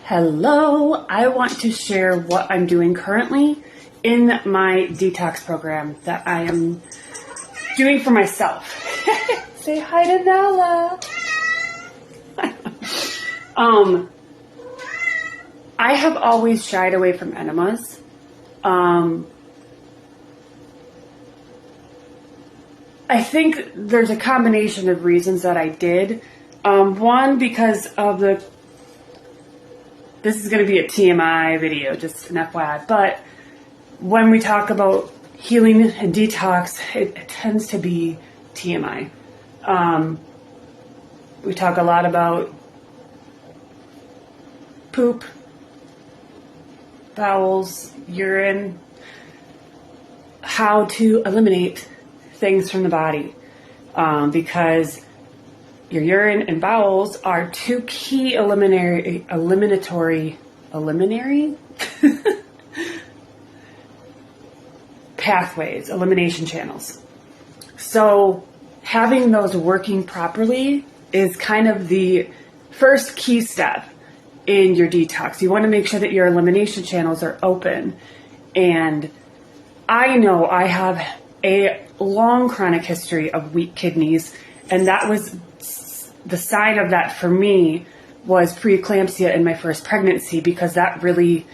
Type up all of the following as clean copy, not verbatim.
Hello, I want to share what I'm doing currently in my detox program that I am doing for myself. Say hi to Nala. I have always shied away from enemas. I think there's a combination of reasons that I did. One, because of this is going to be a TMI video, just an FYI, but when we talk about healing and detox, it tends to be TMI. We talk a lot about poop, bowels, urine, how to eliminate things from the body, because your urine and bowels are two key eliminatory pathways, elimination channels. So having those working properly is kind of the first key step in your detox. You want to make sure that your elimination channels are open. And I know I have a long chronic history of weak kidneys, and that was the sign of that for me was preeclampsia in my first pregnancy, because that really,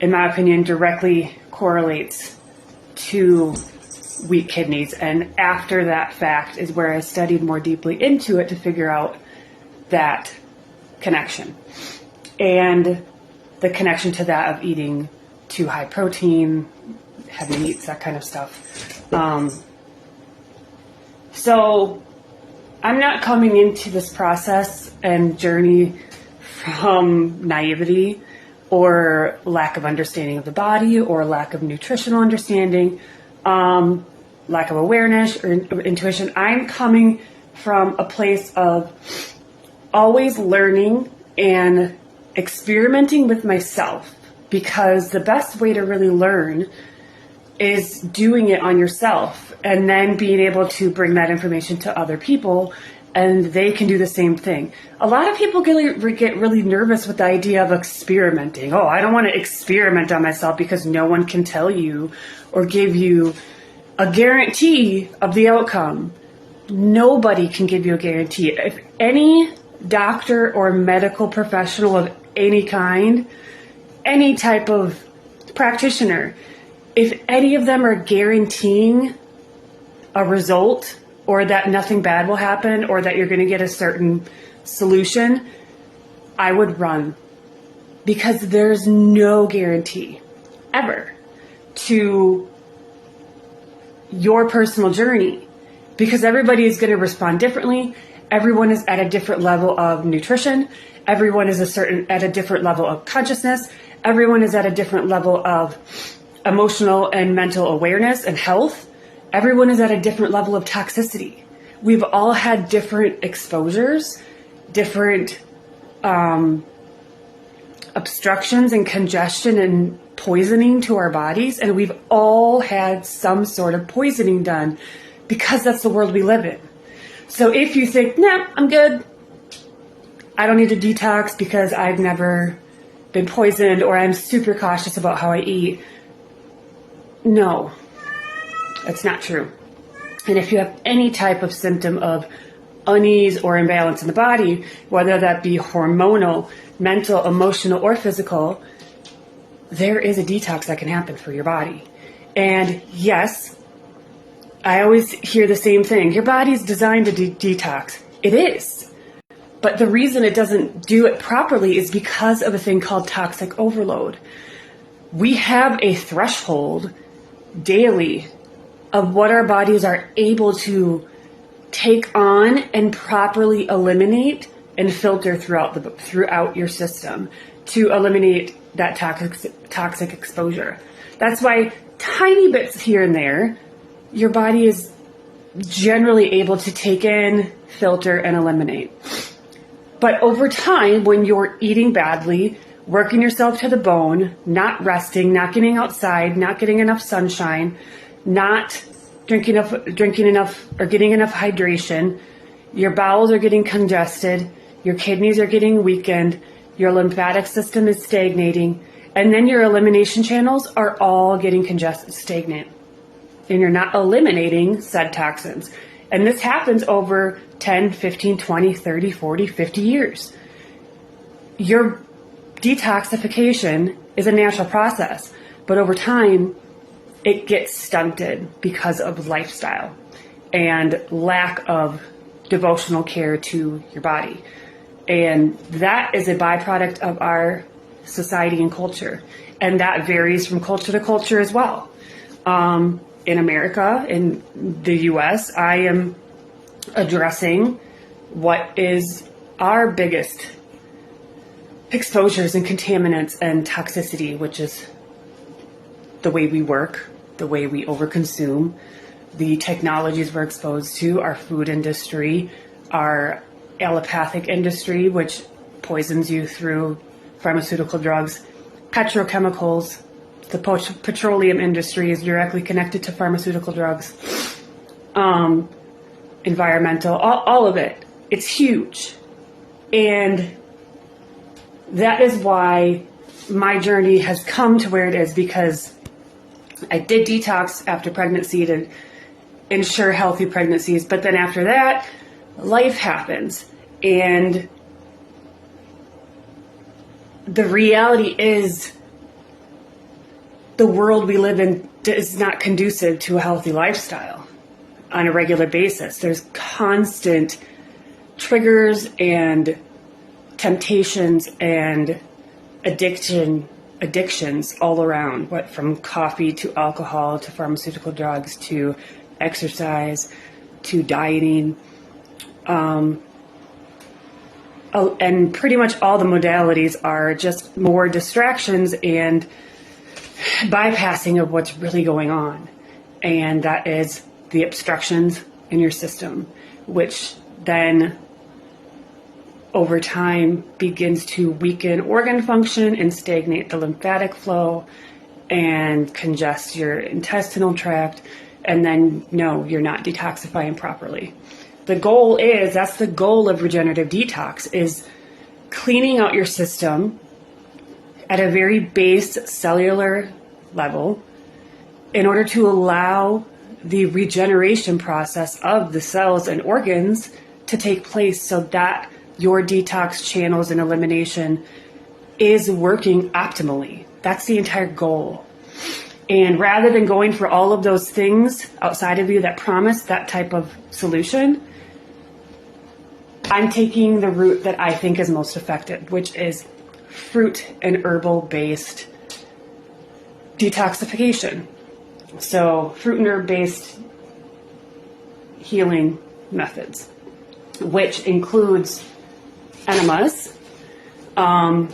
in my opinion, directly correlates to weak kidneys. And after that fact is where I studied more deeply into it to figure out that connection and the connection to that of eating too high protein, heavy meats, that kind of stuff. So I'm not coming into this process and journey from naivety or lack of understanding of the body or lack of nutritional understanding, lack of awareness or intuition. I'm coming from a place of always learning and experimenting with myself, because the best way to really learn is doing it on yourself and then being able to bring that information to other people and they can do the same thing. A lot of people get really nervous with the idea of experimenting. Oh, I don't want to experiment on myself, because no one can tell you or give you a guarantee of the outcome. Nobody can give you a guarantee. If any doctor or medical professional of any kind, any type of practitioner, if any of them are guaranteeing a result or that nothing bad will happen or that you're going to get a certain solution, I would run, because there's no guarantee ever to your personal journey, because everybody is going to respond differently. Everyone is at a different level of nutrition. Everyone is at a different level of consciousness. Everyone is at a different level of emotional and mental awareness and health. Everyone is at a different level of toxicity. We've all had different exposures, different obstructions and congestion and poisoning to our bodies. And we've all had some sort of poisoning done, because that's the world we live in. So if you think, nah, I'm good, I don't need to detox because I've never been poisoned, or I'm super cautious about how I eat, no, that's not true. And if you have any type of symptom of unease or imbalance in the body, whether that be hormonal, mental, emotional, or physical, there is a detox that can happen for your body. And yes, I always hear the same thing. Your body's designed to detox. It is. But the reason it doesn't do it properly is because of a thing called toxic overload. We have a threshold daily of what our bodies are able to take on and properly eliminate and filter throughout your system to eliminate that toxic exposure. That's why tiny bits here and there, your body is generally able to take in, filter, and eliminate. But over time, when you're eating badly, working yourself to the bone, not resting, not getting outside, not getting enough sunshine, not drinking enough or getting enough hydration, your bowels are getting congested, your kidneys are getting weakened, your lymphatic system is stagnating, and then your elimination channels are all getting congested, stagnant, and you're not eliminating said toxins. And this happens over 10, 15, 20, 30, 40, 50 years. Your detoxification is a natural process, but over time, it gets stunted because of lifestyle and lack of devotional care to your body. And that is a byproduct of our society and culture. And that varies from culture to culture as well. In America, in the US, I am addressing what is our biggest exposures and contaminants and toxicity, which is the way we work, the way we overconsume, the technologies we're exposed to, our food industry, our allopathic industry, which poisons you through pharmaceutical drugs, petrochemicals. The petroleum industry is directly connected to pharmaceutical drugs, environmental, all of it. It's huge. And that is why my journey has come to where it is, because I did detox after pregnancy to ensure healthy pregnancies. But then after that, life happens. And the reality is, the world we live in is not conducive to a healthy lifestyle on a regular basis. There's constant triggers and temptations and addictions all around, what from coffee to alcohol to pharmaceutical drugs to exercise to dieting. And pretty much all the modalities are just more distractions and bypassing of what's really going on. And that is the obstructions in your system, which then over time begins to weaken organ function and stagnate the lymphatic flow and congest your intestinal tract. And then, no, you're not detoxifying properly. The goal is, that's the goal of regenerative detox, is cleaning out your system at a very base cellular level in order to allow the regeneration process of the cells and organs to take place, so that your detox channels and elimination is working optimally. That's the entire goal. And rather than going for all of those things outside of you that promise that type of solution, I'm taking the route that I think is most effective, which is fruit and herbal based detoxification. So fruit and herb based healing methods, which includes enemas. I've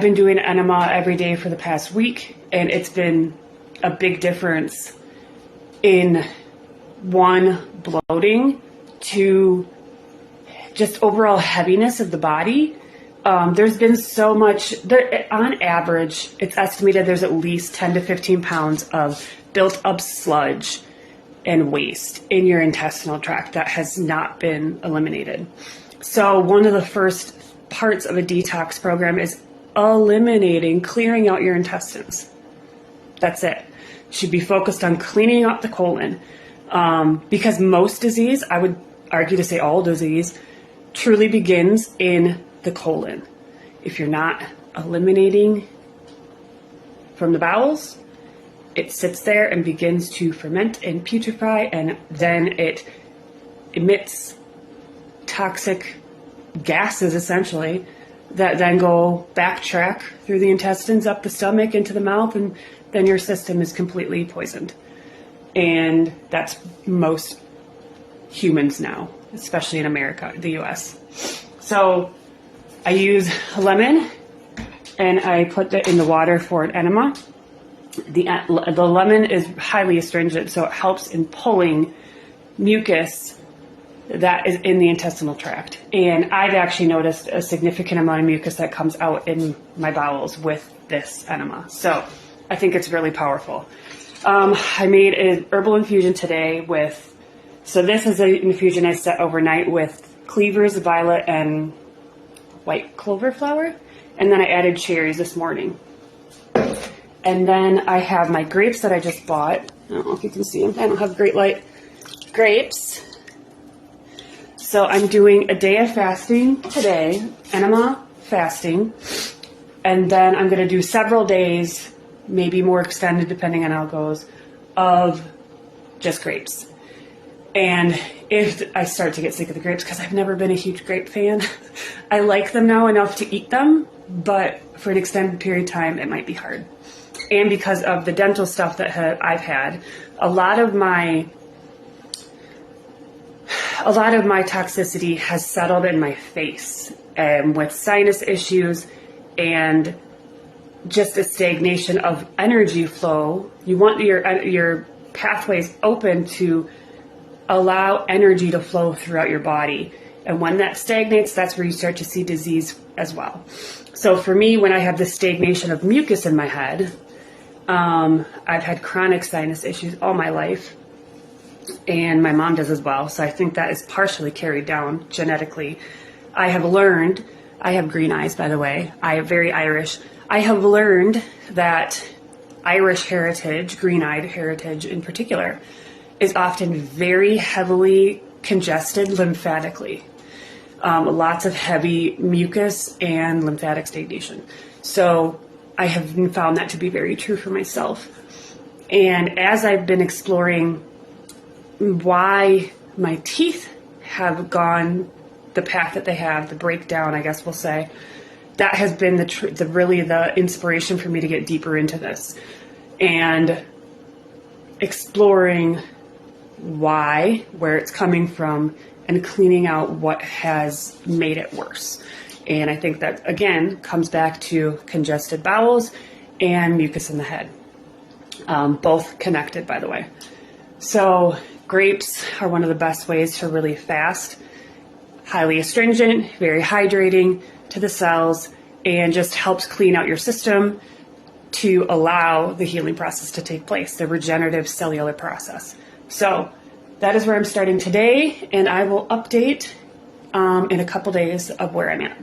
been doing enema every day for the past week, and it's been a big difference in, one, bloating, two, just overall heaviness of the body. There's been so much, on average, it's estimated there's at least 10 to 15 pounds of built up sludge and waste in your intestinal tract that has not been eliminated. So one of the first parts of a detox program is eliminating, clearing out your intestines. That's it. Should be focused on cleaning out the colon. Because most disease, I would argue to say all disease, truly begins in the colon. If you're not eliminating from the bowels, it sits there and begins to ferment and putrefy, and then it emits toxic gases, essentially, that then go backtrack through the intestines, up the stomach, into the mouth, and then your system is completely poisoned. And that's most humans now, especially in America, the US. So I use lemon, and I put that in the water for an enema. The lemon is highly astringent, so it helps in pulling mucus that is in the intestinal tract. And I've actually noticed a significant amount of mucus that comes out in my bowels with this enema. So I think it's really powerful. I made an herbal infusion today with, so this is an infusion I set overnight with cleavers, violet, and white clover flower. And then I added cherries this morning. And then I have my grapes that I just bought. I don't know if you can see them. I don't have great light. Grapes. So I'm doing a day of fasting today, enema fasting. And then I'm going to do several days, maybe more extended depending on how it goes, of just grapes. And if I start to get sick of the grapes, because I've never been a huge grape fan, I like them now enough to eat them, but for an extended period of time, it might be hard. And because of the dental stuff that I've had, a lot of my toxicity has settled in my face, with sinus issues and just a stagnation of energy flow. You want your pathways open to allow energy to flow throughout your body. And when that stagnates, that's where you start to see disease as well. So for me, when I have this stagnation of mucus in my head, I've had chronic sinus issues all my life, and my mom does as well. So I think that is partially carried down genetically. I have learned, I have green eyes, by the way. I am very Irish. I have learned that Irish heritage, green-eyed heritage in particular, is often very heavily congested lymphatically. Lots of heavy mucus and lymphatic stagnation. So I have found that to be very true for myself. And as I've been exploring why my teeth have gone the path that they have, the breakdown, I guess we'll say, that has been really the inspiration for me to get deeper into this and exploring why, where it's coming from, and cleaning out what has made it worse. And I think that, again, comes back to congested bowels and mucus in the head. Both connected, by the way. So grapes are one of the best ways to really fast. Highly astringent, very hydrating to the cells, and just helps clean out your system to allow the healing process to take place, the regenerative cellular process. So that is where I'm starting today, and I will update in a couple days of where I'm at.